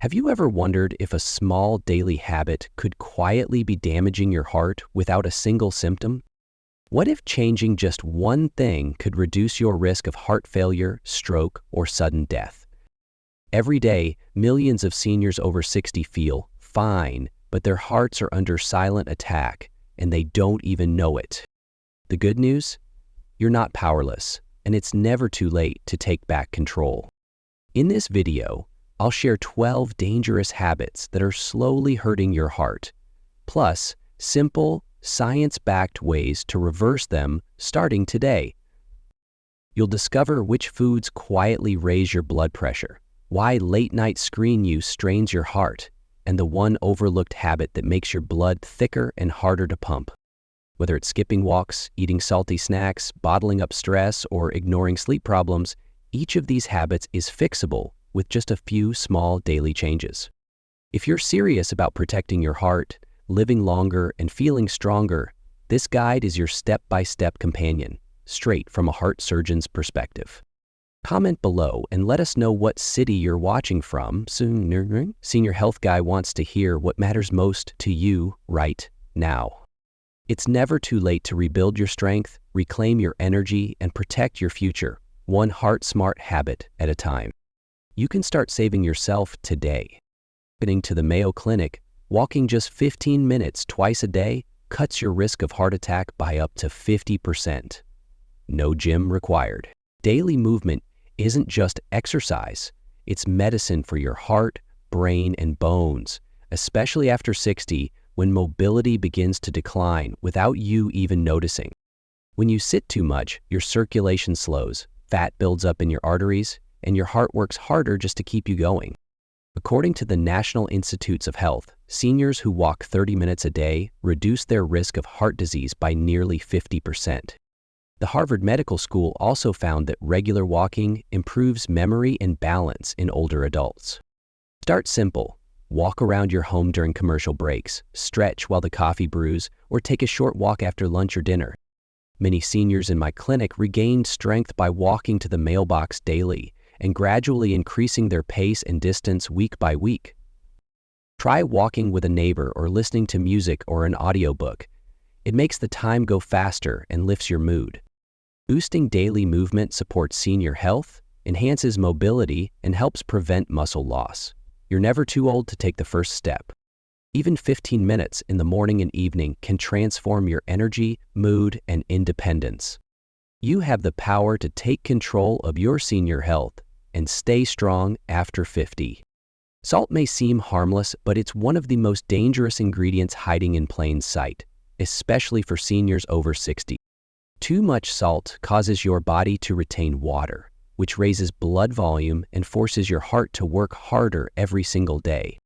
Have you ever wondered if a small daily habit could quietly be damaging your heart without a single symptom? What if changing just one thing could reduce your risk of heart failure, stroke, or sudden death? Every day, millions of seniors over 60 feel fine, but their hearts are under silent attack, and they don't even know it. The good news? You're not powerless, and it's never too late to take back control. In this video, I'll share 12 dangerous habits that are slowly hurting your heart, plus simple, science-backed ways to reverse them starting today. You'll discover which foods quietly raise your blood pressure, why late-night screen use strains your heart, and the one overlooked habit that makes your blood thicker and harder to pump. Whether it's skipping walks, eating salty snacks, bottling up stress, or ignoring sleep problems, each of these habits is fixable with just a few small daily changes. If you're serious about protecting your heart, living longer, and feeling stronger, this guide is your step-by-step companion, straight from a heart surgeon's perspective. Comment below and let us know what city you're watching from. Senior Health Guy wants to hear what matters most to you right now. It's never too late to rebuild your strength, reclaim your energy, and protect your future, one heart-smart habit at a time. You can start saving yourself today. Heading to the Mayo Clinic, walking just 15 minutes twice a day cuts your risk of heart attack by up to 50%. No gym required. Daily movement isn't just exercise. It's medicine for your heart, brain, and bones, especially after 60 when mobility begins to decline without you even noticing. When you sit too much, your circulation slows, fat builds up in your arteries, and your heart works harder just to keep you going. According to the National Institutes of Health, seniors who walk 30 minutes a day reduce their risk of heart disease by nearly 50%. The Harvard Medical School also found that regular walking improves memory and balance in older adults. Start simple. Walk around your home during commercial breaks, stretch while the coffee brews, or take a short walk after lunch or dinner. Many seniors in my clinic regained strength by walking to the mailbox daily and gradually increasing their pace and distance week by week. Try walking with a neighbor or listening to music or an audiobook. It makes the time go faster and lifts your mood. Boosting daily movement supports senior health, enhances mobility, and helps prevent muscle loss. You're never too old to take the first step. Even 15 minutes in the morning and evening can transform your energy, mood, and independence. You have the power to take control of your senior health and stay strong after 50. Salt may seem harmless, but it's one of the most dangerous ingredients hiding in plain sight, especially for seniors over 60. Too much salt causes your body to retain water, which raises blood volume and forces your heart to work harder every single day.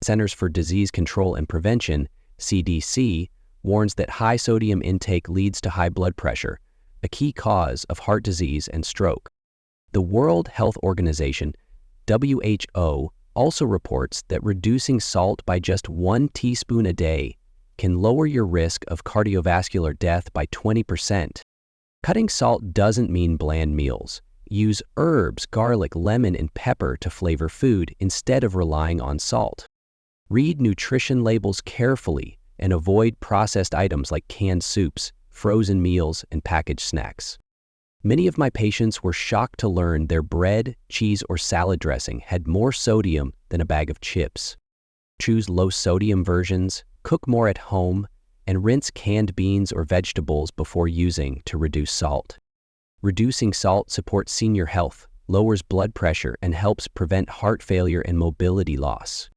Centers for Disease Control and Prevention, CDC, warns that high sodium intake leads to high blood pressure, a key cause of heart disease and stroke. The World Health Organization, WHO, also reports that reducing salt by just 1 teaspoon a day can lower your risk of cardiovascular death by 20%. Cutting salt doesn't mean bland meals. Use herbs, garlic, lemon, and pepper to flavor food instead of relying on salt. Read nutrition labels carefully and avoid processed items like canned soups, frozen meals, and packaged snacks. Many of my patients were shocked to learn their bread, cheese, or salad dressing had more sodium than a bag of chips. Choose low-sodium versions, cook more at home, and rinse canned beans or vegetables before using to reduce salt. Reducing salt supports senior health, lowers blood pressure, and helps prevent heart failure and mobility loss.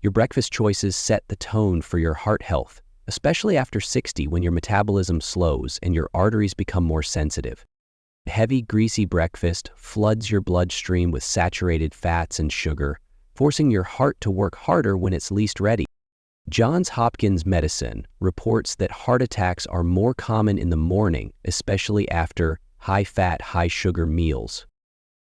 Your breakfast choices set the tone for your heart health, especially after 60 when your metabolism slows and your arteries become more sensitive. A heavy, greasy breakfast floods your bloodstream with saturated fats and sugar, forcing your heart to work harder when it's least ready. Johns Hopkins Medicine reports that heart attacks are more common in the morning, especially after high-fat, high-sugar meals.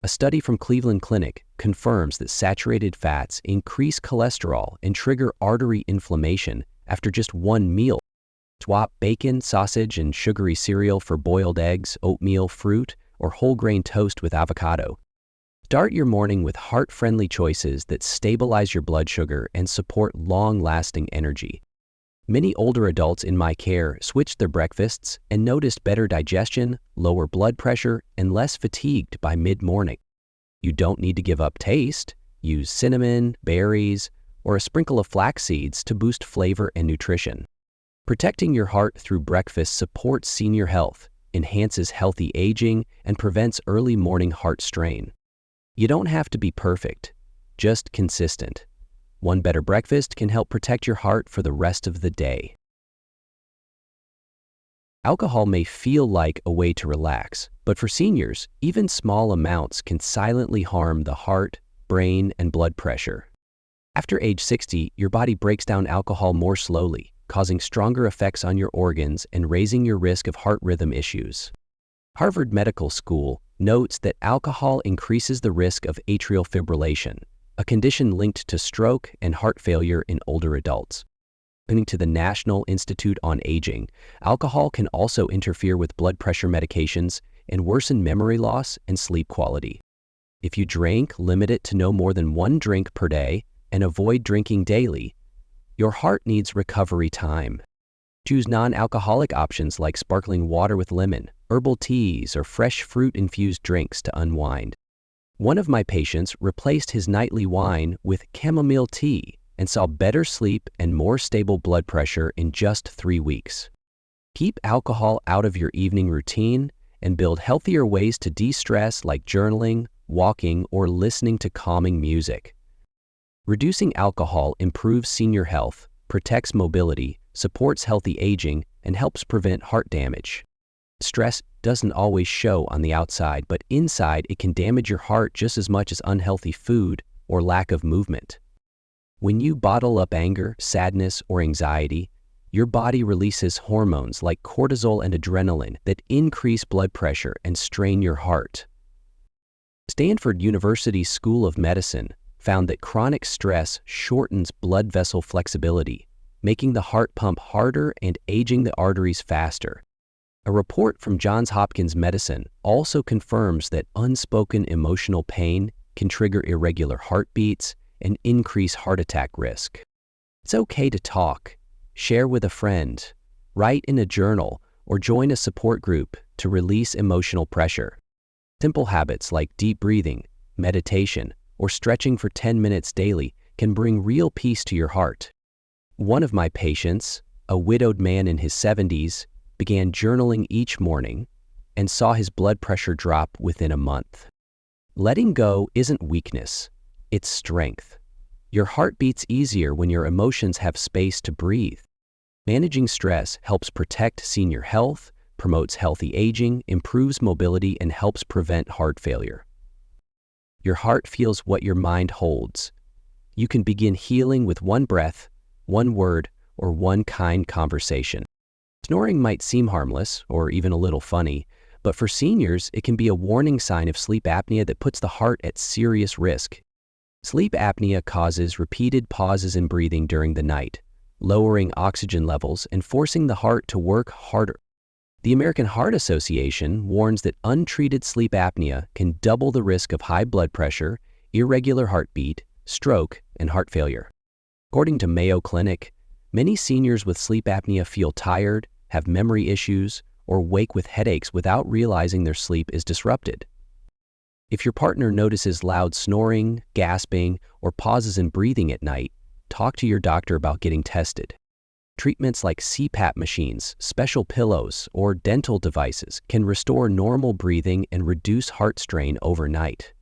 A study from Cleveland Clinic confirms that saturated fats increase cholesterol and trigger artery inflammation after just one meal. Swap bacon, sausage, and sugary cereal for boiled eggs, oatmeal, fruit, or whole grain toast with avocado. Start your morning with heart-friendly choices that stabilize your blood sugar and support long-lasting energy. Many older adults in my care switched their breakfasts and noticed better digestion, lower blood pressure, and less fatigued by mid-morning. You don't need to give up taste. Use cinnamon, berries, or a sprinkle of flax seeds to boost flavor and nutrition. Protecting your heart through breakfast supports senior health, enhances healthy aging, and prevents early morning heart strain. You don't have to be perfect, just consistent. One better breakfast can help protect your heart for the rest of the day. Alcohol may feel like a way to relax, but for seniors, even small amounts can silently harm the heart, brain, and blood pressure. After age 60, your body breaks down alcohol more slowly, causing stronger effects on your organs and raising your risk of heart rhythm issues. Harvard Medical School notes that alcohol increases the risk of atrial fibrillation, a condition linked to stroke and heart failure in older adults. According to the National Institute on Aging, alcohol can also interfere with blood pressure medications and worsen memory loss and sleep quality. If you drink, limit it to no more than 1 drink per day and avoid drinking daily. Your heart needs recovery time. Choose non-alcoholic options like sparkling water with lemon, herbal teas, or fresh fruit-infused drinks to unwind. One of my patients replaced his nightly wine with chamomile tea and saw better sleep and more stable blood pressure in just 3 weeks. Keep alcohol out of your evening routine and build healthier ways to de-stress like journaling, walking, or listening to calming music. Reducing alcohol improves senior health, protects mobility, supports healthy aging, and helps prevent heart damage. Stress doesn't always show on the outside, but inside it can damage your heart just as much as unhealthy food or lack of movement. When you bottle up anger, sadness, or anxiety, your body releases hormones like cortisol and adrenaline that increase blood pressure and strain your heart. Stanford University School of Medicine found that chronic stress shortens blood vessel flexibility, making the heart pump harder and aging the arteries faster. A report from Johns Hopkins Medicine also confirms that unspoken emotional pain can trigger irregular heartbeats and increase heart attack risk. It's okay to talk, share with a friend, write in a journal, or join a support group to release emotional pressure. Simple habits like deep breathing, meditation, or stretching for 10 minutes daily can bring real peace to your heart. One of my patients, a widowed man in his 70s, began journaling each morning and saw his blood pressure drop within a month. Letting go isn't weakness, it's strength. Your heart beats easier when your emotions have space to breathe. Managing stress helps protect senior health, promotes healthy aging, improves mobility, and helps prevent heart failure. Your heart feels what your mind holds. You can begin healing with one breath, one word, or one kind conversation. Snoring might seem harmless or even a little funny, but for seniors, it can be a warning sign of sleep apnea that puts the heart at serious risk. Sleep apnea causes repeated pauses in breathing during the night, lowering oxygen levels and forcing the heart to work harder. The American Heart Association warns that untreated sleep apnea can double the risk of high blood pressure, irregular heartbeat, stroke, and heart failure. According to Mayo Clinic, many seniors with sleep apnea feel tired, have memory issues, or wake with headaches without realizing their sleep is disrupted. If your partner notices loud snoring, gasping, or pauses in breathing at night, talk to your doctor about getting tested. Treatments like CPAP machines, special pillows, or dental devices can restore normal breathing and reduce heart strain overnight.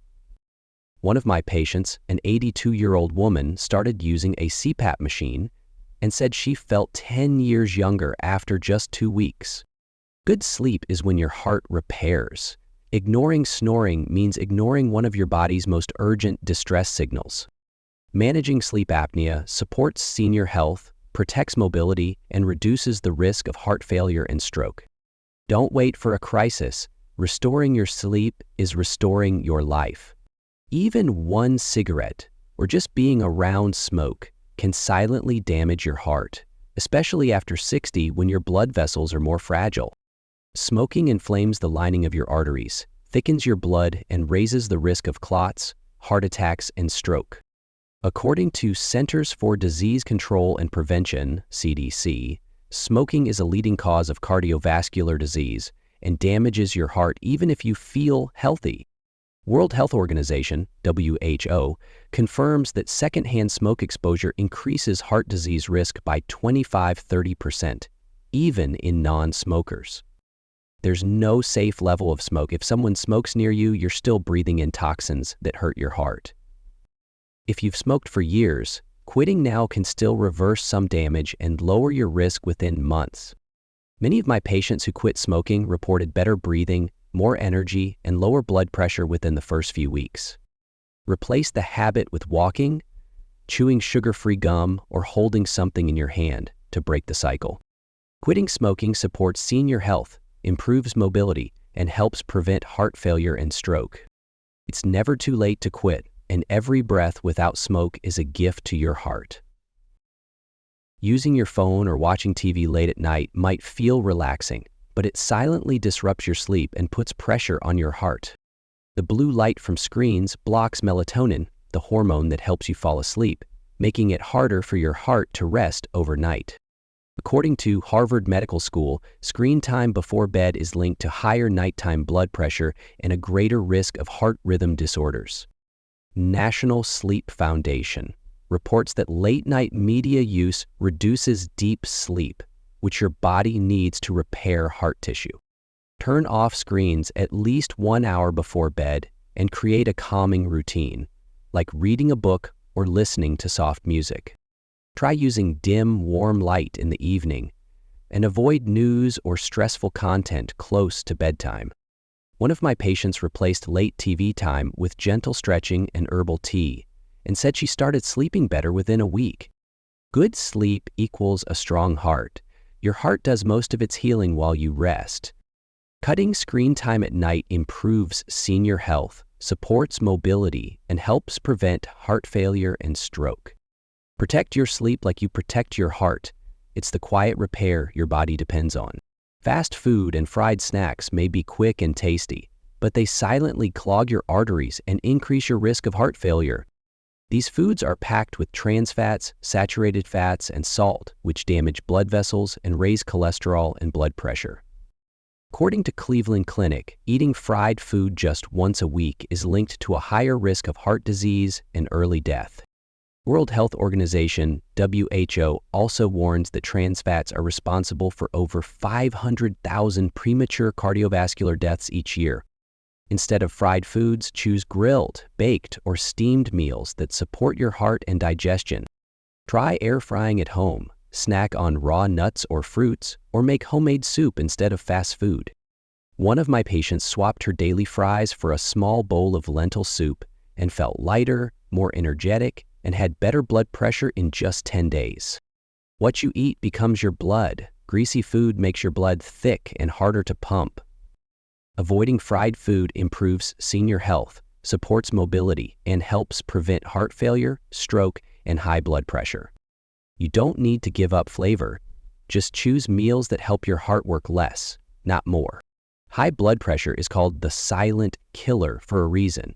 One of my patients, an 82-year-old woman, started using a CPAP machine and said she felt 10 years younger after just 2 weeks. Good sleep is when your heart repairs. Ignoring snoring means ignoring one of your body's most urgent distress signals. Managing sleep apnea supports senior health, protects mobility, and reduces the risk of heart failure and stroke. Don't wait for a crisis. Restoring your sleep is restoring your life. Even one cigarette, or just being around smoke, can silently damage your heart, especially after 60 when your blood vessels are more fragile. Smoking inflames the lining of your arteries, thickens your blood and raises the risk of clots, heart attacks, and stroke. According to Centers for Disease Control and Prevention, CDC, smoking is a leading cause of cardiovascular disease and damages your heart even if you feel healthy. World Health Organization, WHO, confirms that secondhand smoke exposure increases heart disease risk by 25–30%, even in non-smokers. There's no safe level of smoke. If someone smokes near you, you're still breathing in toxins that hurt your heart. If you've smoked for years, quitting now can still reverse some damage and lower your risk within months. Many of my patients who quit smoking reported better breathing, more energy, and lower blood pressure within the first few weeks. Replace the habit with walking, chewing sugar-free gum, or holding something in your hand to break the cycle. Quitting smoking supports senior health, improves mobility, and helps prevent heart failure and stroke. It's never too late to quit, and every breath without smoke is a gift to your heart. Using your phone or watching TV late at night might feel relaxing, but it silently disrupts your sleep and puts pressure on your heart. The blue light from screens blocks melatonin, the hormone that helps you fall asleep, making it harder for your heart to rest overnight. According to Harvard Medical School, screen time before bed is linked to higher nighttime blood pressure and a greater risk of heart rhythm disorders. National Sleep Foundation reports that late-night media use reduces deep sleep, which your body needs to repair heart tissue. Turn off screens at least 1 hour before bed and create a calming routine, like reading a book or listening to soft music. Try using dim, warm light in the evening and avoid news or stressful content close to bedtime. One of my patients replaced late TV time with gentle stretching and herbal tea and said she started sleeping better within a week. Good sleep equals a strong heart. Your heart does most of its healing while you rest. Cutting screen time at night improves senior health, supports mobility, and helps prevent heart failure and stroke. Protect your sleep like you protect your heart. It's the quiet repair your body depends on. Fast food and fried snacks may be quick and tasty, but they silently clog your arteries and increase your risk of heart failure. These foods are packed with trans fats, saturated fats, and salt, which damage blood vessels and raise cholesterol and blood pressure. According to Cleveland Clinic, eating fried food just once a week is linked to a higher risk of heart disease and early death. World Health Organization, WHO, also warns that trans fats are responsible for over 500,000 premature cardiovascular deaths each year. Instead of fried foods, choose grilled, baked, or steamed meals that support your heart and digestion. Try air frying at home, snack on raw nuts or fruits, or make homemade soup instead of fast food. One of my patients swapped her daily fries for a small bowl of lentil soup and felt lighter, more energetic, and had better blood pressure in just 10 days. What you eat becomes your blood. Greasy food makes your blood thick and harder to pump. Avoiding fried food improves senior health, supports mobility, and helps prevent heart failure, stroke, and high blood pressure. You don't need to give up flavor. Just choose meals that help your heart work less, not more. High blood pressure is called the silent killer for a reason.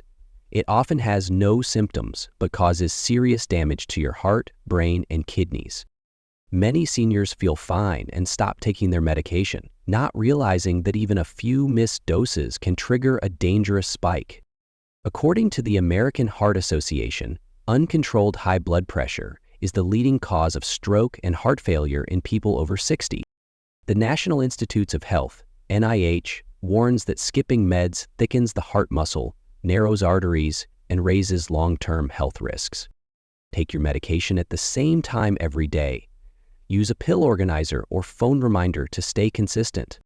It often has no symptoms, but causes serious damage to your heart, brain, and kidneys. Many seniors feel fine and stop taking their medication, not realizing that even a few missed doses can trigger a dangerous spike. According to the American Heart Association, uncontrolled high blood pressure is the leading cause of stroke and heart failure in people over 60. The National Institutes of Health, NIH, warns that skipping meds thickens the heart muscle, narrows arteries, and raises long-term health risks. Take your medication at the same time every day. Use a pill organizer or phone reminder to stay consistent.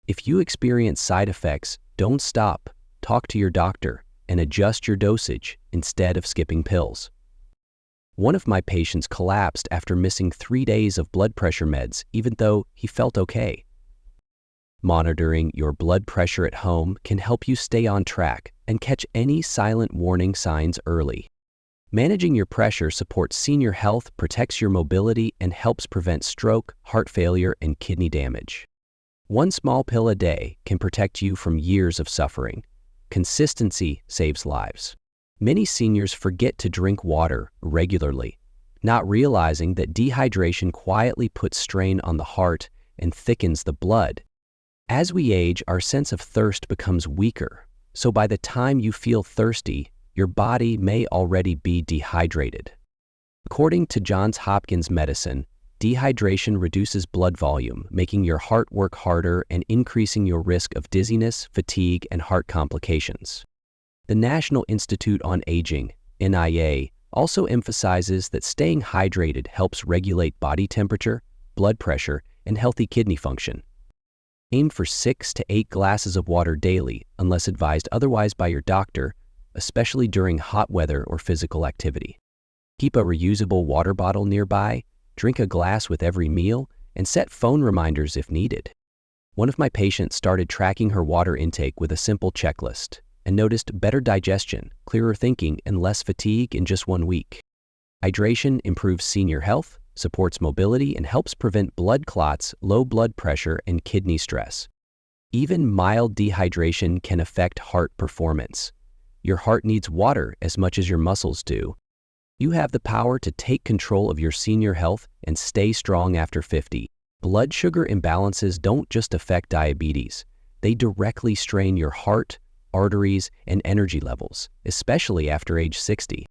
If you experience side effects, don't stop. Talk to your doctor and adjust your dosage instead of skipping pills. One of my patients collapsed after missing 3 days of blood pressure meds, even though he felt okay. Monitoring your blood pressure at home can help you stay on track and catch any silent warning signs early. Managing your pressure supports senior health, protects your mobility, and helps prevent stroke, heart failure, and kidney damage. One small pill a day can protect you from years of suffering. Consistency saves lives. Many seniors forget to drink water regularly, not realizing that dehydration quietly puts strain on the heart and thickens the blood. As we age, our sense of thirst becomes weaker, so by the time you feel thirsty, your body may already be dehydrated. According to Johns Hopkins Medicine, dehydration reduces blood volume, making your heart work harder and increasing your risk of dizziness, fatigue, and heart complications. The National Institute on Aging, NIA, also emphasizes that staying hydrated helps regulate body temperature, blood pressure, and healthy kidney function. Aim for 6 to 8 glasses of water daily, unless advised otherwise by your doctor, especially during hot weather or physical activity. Keep a reusable water bottle nearby, drink a glass with every meal, and set phone reminders if needed. One of my patients started tracking her water intake with a simple checklist and noticed better digestion, clearer thinking, and less fatigue in just 1 week. Hydration improves senior health, supports mobility, and helps prevent blood clots, low blood pressure, and kidney stress. Even mild dehydration can affect heart performance. Your heart needs water as much as your muscles do. You have the power to take control of your senior health and stay strong after 50. Blood sugar imbalances don't just affect diabetes. They directly strain your heart, arteries, and energy levels, especially after age 60.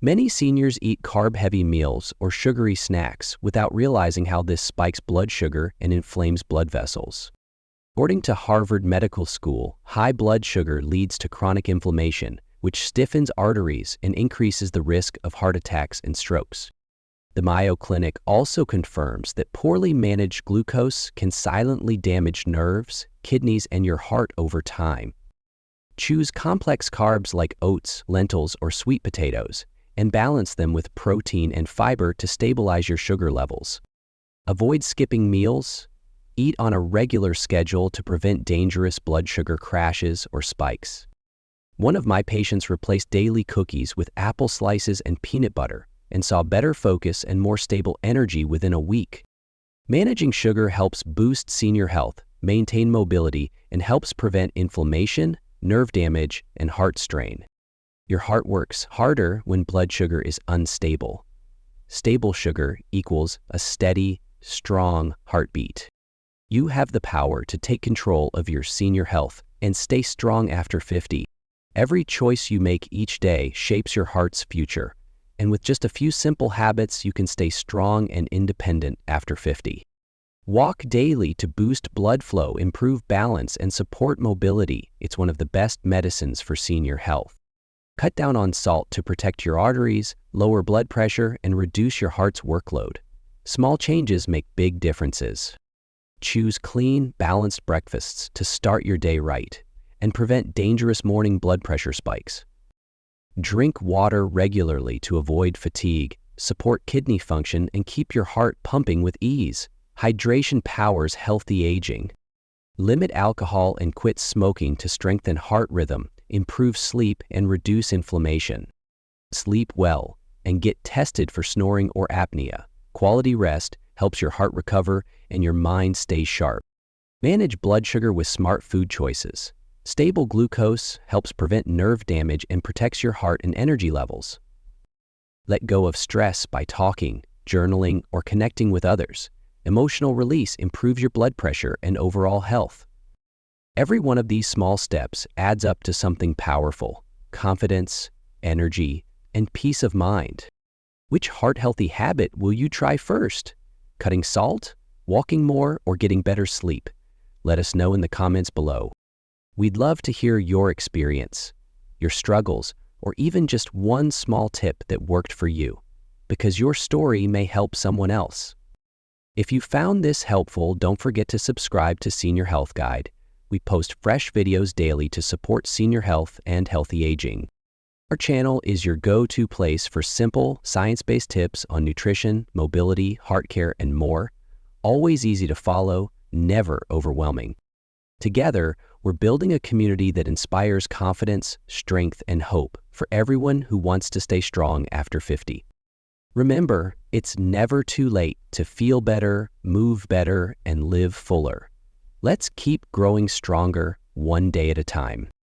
Many seniors eat carb-heavy meals or sugary snacks without realizing how this spikes blood sugar and inflames blood vessels. According to Harvard Medical School, high blood sugar leads to chronic inflammation, which stiffens arteries and increases the risk of heart attacks and strokes. The Mayo Clinic also confirms that poorly managed glucose can silently damage nerves, kidneys, and your heart over time. Choose complex carbs like oats, lentils, or sweet potatoes, and balance them with protein and fiber to stabilize your sugar levels. Avoid skipping meals. Eat on a regular schedule to prevent dangerous blood sugar crashes or spikes. One of my patients replaced daily cookies with apple slices and peanut butter and saw better focus and more stable energy within a week. Managing sugar helps boost senior health, maintain mobility, and helps prevent inflammation, nerve damage, and heart strain. Your heart works harder when blood sugar is unstable. Stable sugar equals a steady, strong heartbeat. You have the power to take control of your senior health and stay strong after 50. Every choice you make each day shapes your heart's future, and with just a few simple habits, you can stay strong and independent after 50. Walk daily to boost blood flow, improve balance, and support mobility. It's one of the best medicines for senior health. Cut down on salt to protect your arteries, lower blood pressure, and reduce your heart's workload. Small changes make big differences. Choose clean, balanced breakfasts to start your day right and prevent dangerous morning blood pressure spikes. Drink water regularly to avoid fatigue, support kidney function, and keep your heart pumping with ease. Hydration powers healthy aging. Limit alcohol and quit smoking to strengthen heart rhythm, improve sleep, and reduce inflammation. Sleep well and get tested for snoring or apnea. Quality rest helps your heart recover and your mind stay sharp. Manage blood sugar with smart food choices. Stable glucose helps prevent nerve damage and protects your heart and energy levels. Let go of stress by talking, journaling, or connecting with others. Emotional release improves your blood pressure and overall health. Every one of these small steps adds up to something powerful: confidence, energy, and peace of mind. Which heart-healthy habit will you try first? Cutting salt, walking more, or getting better sleep? Let us know in the comments below. We'd love to hear your experience, your struggles, or even just one small tip that worked for you, because your story may help someone else. If you found this helpful, don't forget to subscribe to Senior Health Guide. We post fresh videos daily to support senior health and healthy aging. Our channel is your go-to place for simple, science-based tips on nutrition, mobility, heart care, and more. Always easy to follow, never overwhelming. Together, we're building a community that inspires confidence, strength, and hope for everyone who wants to stay strong after 50. Remember, it's never too late to feel better, move better, and live fuller. Let's keep growing stronger one day at a time.